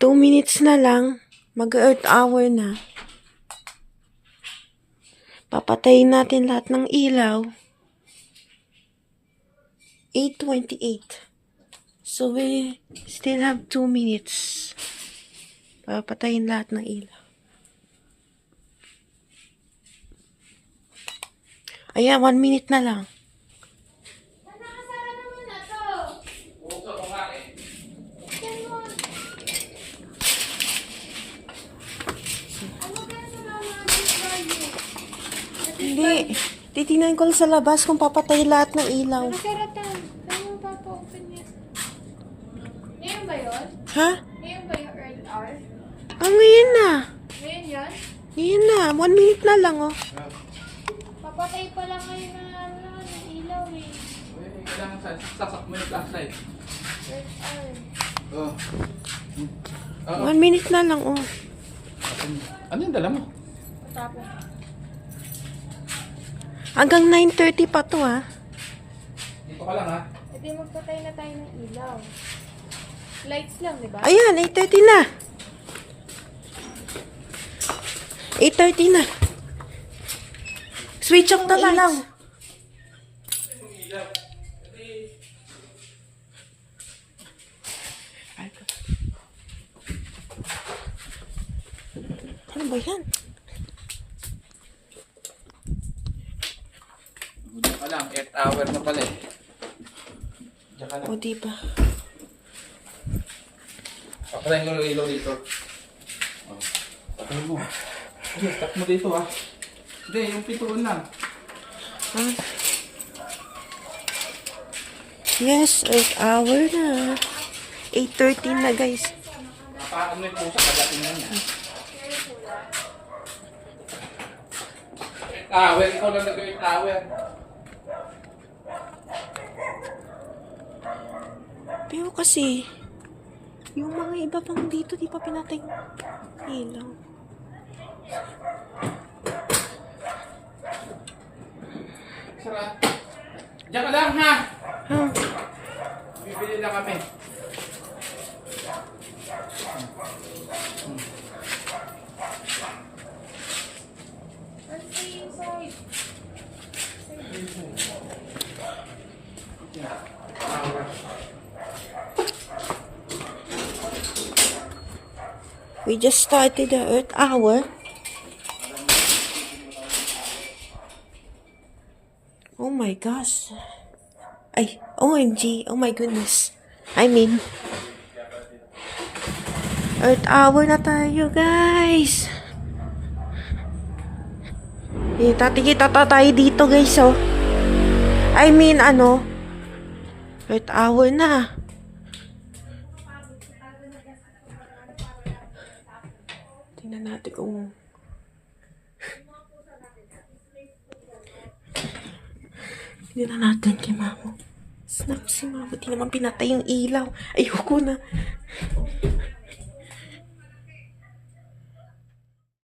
2 minutes na lang. Mag-earth hour na. Papatayin natin lahat ng ilaw. 8:28. So we still have 2 minutes. Papatayin lahat ng ilaw. Ayan, 1 minute na lang. Nakasara naman na to. Buksan ko nga eh. Ano kaya sa mga value? Hindi. Titignan ko sa labas kung papatay lahat ng ilaw. Nakasaratan. Saan mo papa-open niya? Ngayon ba yun? Ha? Ngayon ba yung earth hour? Ngayon na. Ngayon yun? Ngayon na. 1 minute na lang, oh. Papatay pa lang ngayon ng ilaw eh. Kailangan sasak mo yung flashlight. Earth hour. Oh. 1 minute na lang, oh. Ano yung dala mo? Tapos. Hanggang 9:30 pa to, ha. Dito ka lang ha. E di magpatay na tayo ng ilaw. Lights lang, di ba? Ayan, 8:30 na. 8:30 na. Switch off na lang. Ano ba yan? Diyan ka lang. 8 hour na pala eh. Diyan ka lang. O, diba? Papatayin ko yung ilaw dito. Oh. Patayin mo. Sige, start mo dito ha. Hindi, yung pituon lang. Ah. Yes, 8 hour na. 8:13 na, guys. Napaan mo yung pusa, kagating lang yan. 8 hour, ikaw lang nag-8 hour. Pero kasi, yung mga iba pang dito, di pa pinatay yung ilaw. Sara. Diyan ka lang ha. Ha? Bibili na kami. Let's stay inside. We just started the earth hour. Oh my gosh. Ay, OMG. Oh my goodness. I mean, earth hour na tayo, guys. Tatikita tayo dito, guys, oh. I mean, ano, earth hour na. Tingnan natin kung... Tingnan natin kay Mamo. Snap si Mamo. Di naman pinatay yung ilaw. Ayoko na.